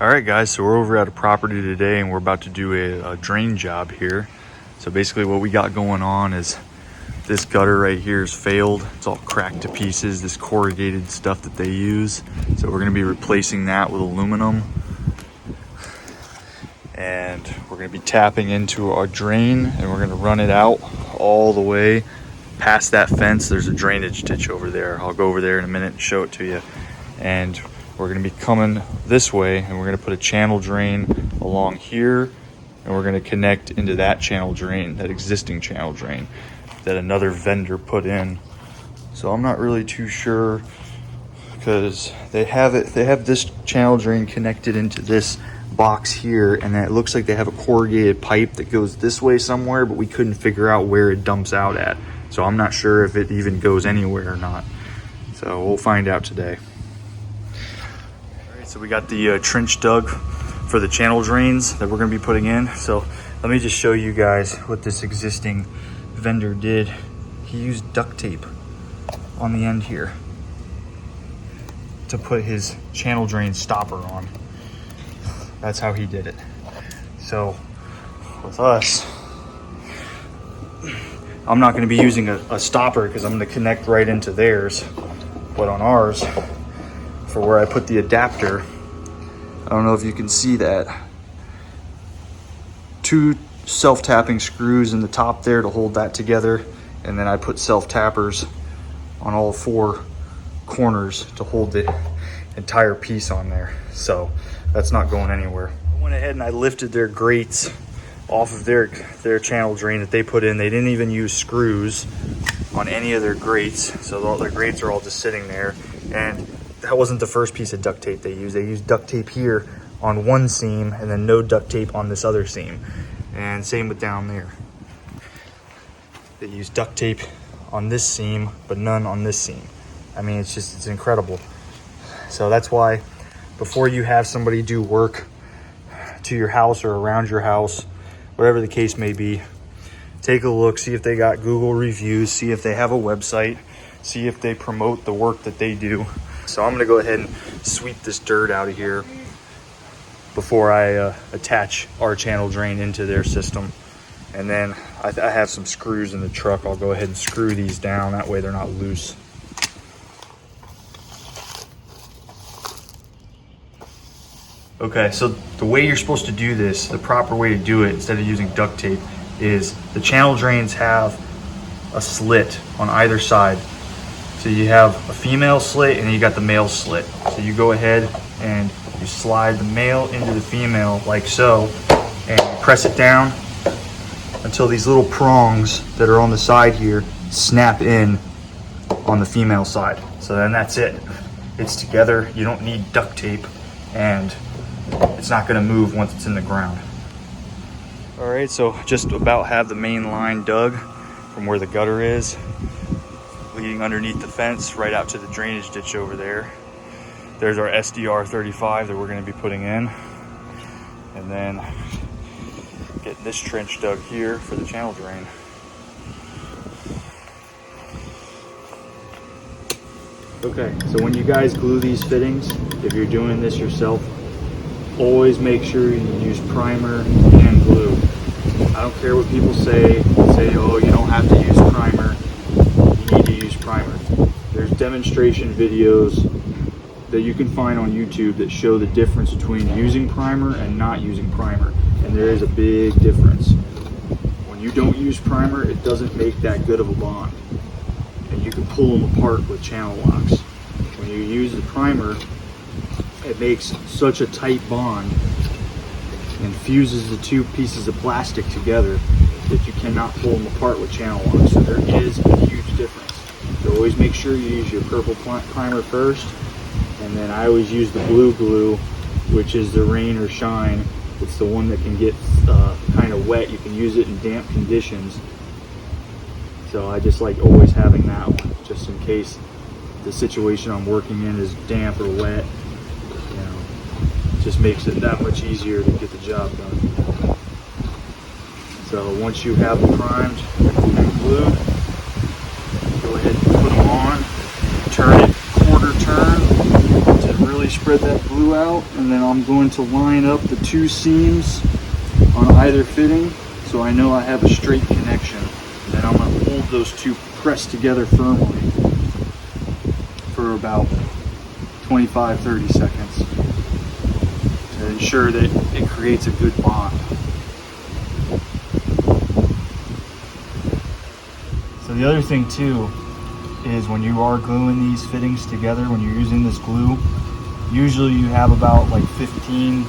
All right, guys, so we're over at a property today and we're about to do a drain job here. So basically what we got going on is this gutter right here is failed. It's all cracked to pieces, this corrugated stuff that they use. So we're gonna be replacing that with aluminum. And we're gonna be tapping into our drain and we're gonna run it out all the way past that fence. There's a drainage ditch over there. I'll go over there in a minute and show it to you. And we're gonna be coming this way and we're gonna put a channel drain along here and we're gonna connect into that channel drain, that existing channel drain that another vendor put in. So I'm not really too sure because they have this channel drain connected into this box here, and then it looks like they have a corrugated pipe that goes this way somewhere, but we couldn't figure out where it dumps out at. So I'm not sure if it even goes anywhere or not. So we'll find out today. So we got the trench dug for the channel drains that we're going to be putting in. So let me just show you guys what this existing vendor did. He used duct tape on the end here to put his channel drain stopper on. That's how he did it. So with us, I'm not going to be using a stopper because I'm going to connect right into theirs. But on ours, for where I put the adapter, I don't know if you can see that. 2 self-tapping screws in the top there to hold that together, and then I put self-tappers on all 4 corners to hold the entire piece on there. So that's not going anywhere. I went ahead and I lifted their grates off of their channel drain that they put in. They didn't even use screws on any of their grates, so all their grates are all just sitting there. And that wasn't the first piece of duct tape they used. They used duct tape here on one seam and then no duct tape on this other seam. And same with down there. They used duct tape on this seam, but none on this seam. I mean, it's incredible. So that's why before you have somebody do work to your house or around your house, whatever the case may be, take a look, see if they got Google reviews, see if they have a website, see if they promote the work that they do. So I'm gonna go ahead and sweep this dirt out of here before I attach our channel drain into their system. And then I have some screws in the truck. I'll go ahead and screw these down. That way they're not loose. Okay, so the way you're supposed to do this, the proper way to do it instead of using duct tape, is the channel drains have a slit on either side. So you have a female slit and then you got the male slit. So you go ahead and you slide the male into the female like so, and you press it down until these little prongs that are on the side here snap in on the female side. So then that's it. It's together. You don't need duct tape and it's not gonna move once it's in the ground. All right, so just about have the main line dug from where the gutter is, leading underneath the fence right out to the drainage ditch over there. There's our SDR 35 that we're gonna be putting in. And then getting this trench dug here for the channel drain. Okay, so when you guys glue these fittings, if you're doing this yourself, always make sure you use primer and glue. I don't care what people say, oh, you don't have to use primer. You need to use primer. There's demonstration videos that you can find on YouTube that show the difference between using primer and not using primer. And there is a big difference. When you don't use primer, it doesn't make that good of a bond. And you can pull them apart with channel locks. When you use the primer, it makes such a tight bond and fuses the 2 pieces of plastic together that you cannot pull them apart with channel locks. So there is a huge difference. So always make sure you use your purple primer first, and then I always use the blue glue, which is the rain or shine. It's the one that can get kind of wet. You can use it in damp conditions. So I just like always having that one, just in case the situation I'm working in is damp or wet. You know, it just makes it that much easier to get the job done. So once you have them primed and glued, go ahead and put them on, turn it quarter turn to really spread that glue out, and then I'm going to line up the 2 seams on either fitting so I know I have a straight connection. And I'm going to hold those 2 pressed together firmly for about 25-30 seconds to ensure that it creates a good bond. So the other thing too is when you are gluing these fittings together, when you're using this glue, usually you have about like 15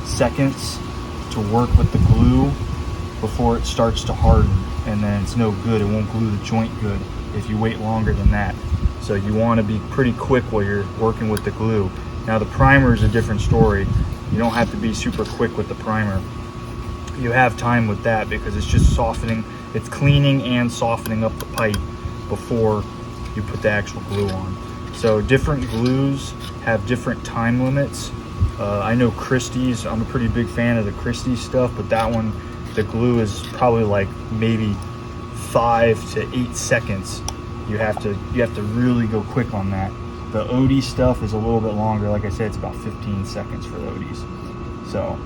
seconds to work with the glue before it starts to harden, and then it's no good. It won't glue the joint good if you wait longer than that. So you want to be pretty quick while you're working with the glue. Now the primer is a different story. You don't have to be super quick with the primer. You have time with that because it's just softening, it's cleaning and softening up the pipe before you put the actual glue on. So different glues have different time limits. I know Christie's, I'm a pretty big fan of the Christie's stuff, but that one, the glue is probably like maybe 5 to 8 seconds. You have to really go quick on that. The Odie stuff is a little bit longer. Like I said, it's about 15 seconds for the Odies. So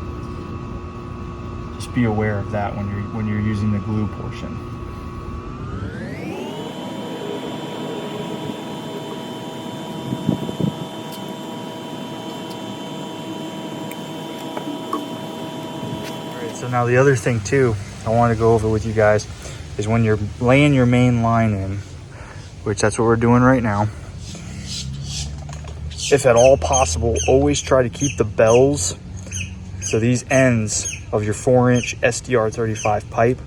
just be aware of that when you're using the glue portion. All right, so now the other thing too I want to go over with you guys is when you're laying your main line in, which that's what we're doing right now. If at all possible, always try to keep the bells, so these ends of your 4-inch SDR35 pipe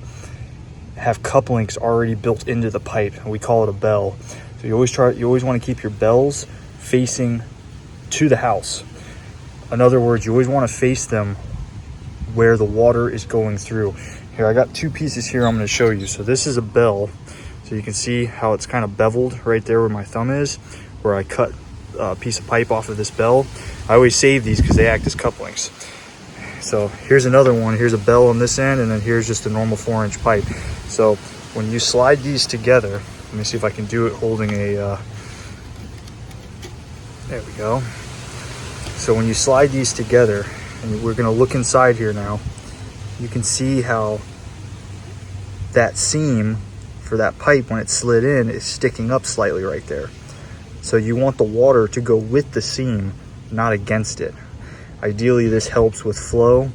have couplings already built into the pipe, and we call it a bell. So you always want to keep your bells facing to the house. In other words, you always want to face them where the water is going through. Here, I got 2 pieces here I'm going to show you. So this is a bell. So you can see how it's kind of beveled right there where my thumb is, where I cut a piece of pipe off of this bell. I always save these because they act as couplings. So here's another one. Here's a bell on this end, and then here's just a normal 4-inch pipe. So when you slide these together, let me see if I can do it holding a, there we go. So when you slide these together, and we're gonna look inside here now, you can see how that seam for that pipe, when it slid in, is sticking up slightly right there. So you want the water to go with the seam, not against it. Ideally, this helps with flow,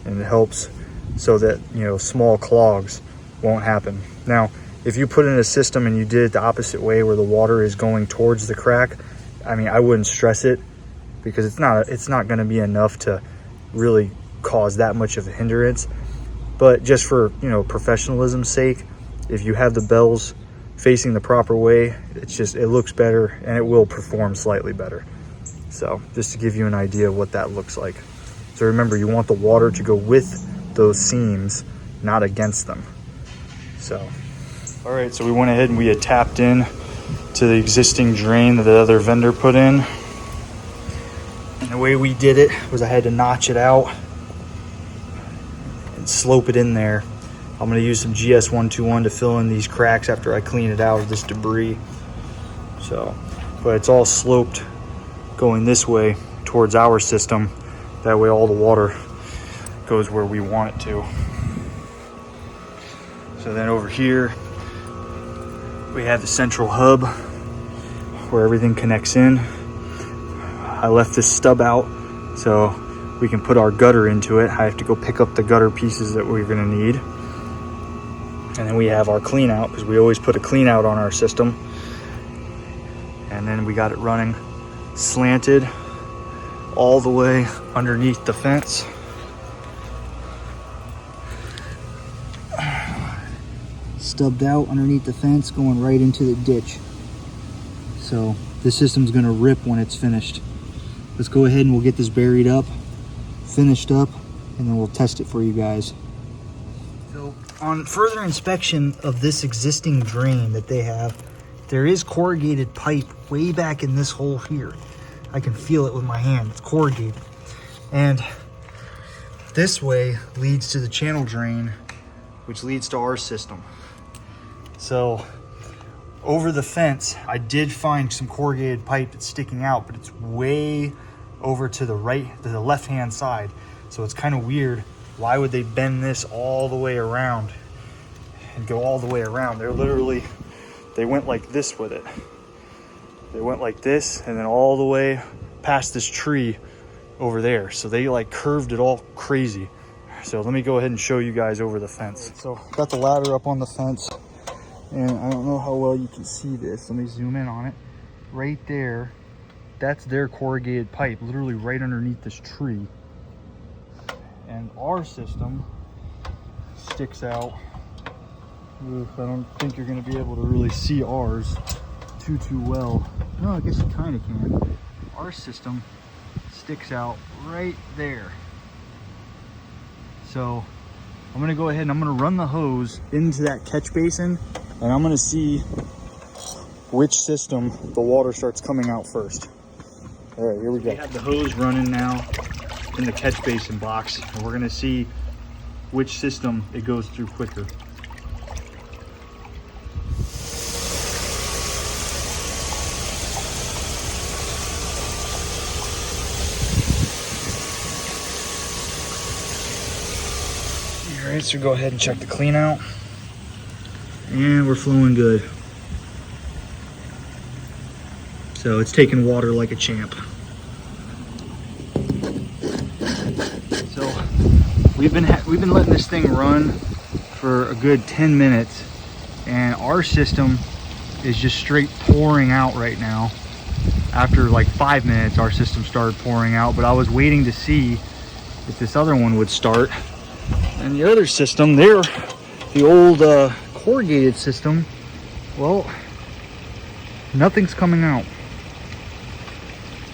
and it helps so that, you know, small clogs won't happen. Now, if you put in a system and you did it the opposite way, where the water is going towards the crack, I mean, I wouldn't stress it, because it's not going to be enough to really cause that much of a hindrance. But just for, you know, professionalism's sake, if you have the bells facing the proper way, it looks better, and it will perform slightly better. So just to give you an idea of what that looks like. So remember, you want the water to go with those seams, not against them. So, all right, so we went ahead and we had tapped in to the existing drain that the other vendor put in. And the way we did it was I had to notch it out and slope it in there. I'm gonna use some GS121 to fill in these cracks after I clean it out of this debris. So, but it's all sloped going this way towards our system. That way all the water goes where we want it to. So then over here, we have the central hub where everything connects in. I left this stub out so we can put our gutter into it. I have to go pick up the gutter pieces that we're gonna need. And then we have our clean out, because we always put a clean out on our system. And then we got it running slanted all the way underneath the fence. Stubbed out underneath the fence, going right into the ditch. So this system's gonna rip when it's finished. Let's go ahead and we'll get this buried up, finished up, and then we'll test it for you guys. So on further inspection of this existing drain that they have, there is corrugated pipe way back in this hole here. I can feel it with my hand, it's corrugated. And this way leads to the channel drain, which leads to our system. So over the fence, I did find some corrugated pipe that's sticking out, but it's way over to the left-hand side. So it's kind of weird. Why would they bend this all the way around and go all the way around? They went like this with it. They went like this and then all the way past this tree over there. So they like curved it all crazy. So let me go ahead and show you guys over the fence. So got the ladder up on the fence, and I don't know how well you can see this. Let me zoom in on it. Right there, that's their corrugated pipe, literally right underneath this tree. And our system sticks out. Oof, I don't think you're gonna be able to really see ours too well. No, I guess you kind of can. Our system sticks out right there. So I'm gonna go ahead and I'm gonna run the hose into that catch basin, and I'm gonna see which system the water starts coming out first. All right, here we go. We have the hose running now in the catch basin box, and we're gonna see which system it goes through quicker. All right, so go ahead and check the clean out, and we're flowing good. So it's taking water like a champ. So we've been letting this thing run for a good 10 minutes, and our system is just straight pouring out right now. After like 5 minutes, our system started pouring out, but I was waiting to see if this other one would start. And the other system, the old corrugated system, well, nothing's coming out.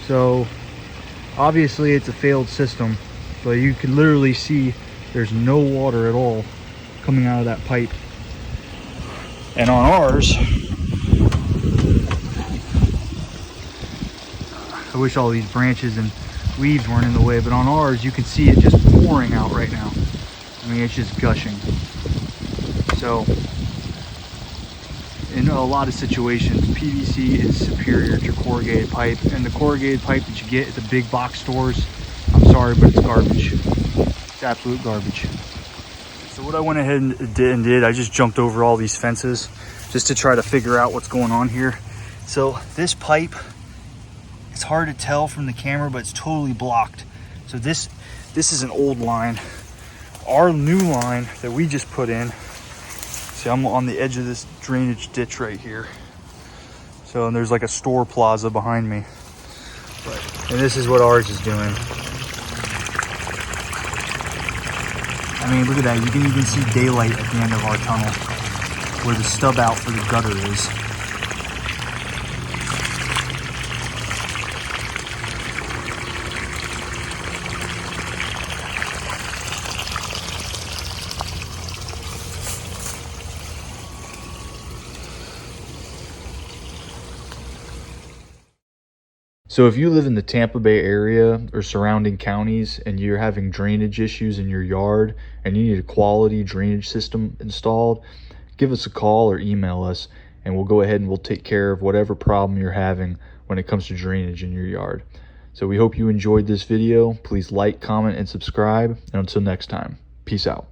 So obviously it's a failed system, but you can literally see there's no water at all coming out of that pipe. And on ours, I wish all these branches and leaves weren't in the way, but on ours you can see it just pouring out right now. I mean, it's just gushing. So in a lot of situations, PVC is superior to corrugated pipe, and the corrugated pipe that you get at the big box stores, I'm sorry, but it's garbage. It's absolute garbage. So what I went ahead and did, I just jumped over all these fences just to try to figure out what's going on here. So this pipe, it's hard to tell from the camera, but it's totally blocked. So this is an old line. Our new line that we just put in, see, I'm on the edge of this drainage ditch right here. So, and there's like a store plaza behind me. And this is what ours is doing. I mean, look at that. You can even see daylight at the end of our tunnel where the stub out for the gutter is. So if you live in the Tampa Bay area or surrounding counties and you're having drainage issues in your yard and you need a quality drainage system installed, give us a call or email us, and we'll go ahead and we'll take care of whatever problem you're having when it comes to drainage in your yard. So we hope you enjoyed this video. Please like, comment, and subscribe. And until next time, peace out.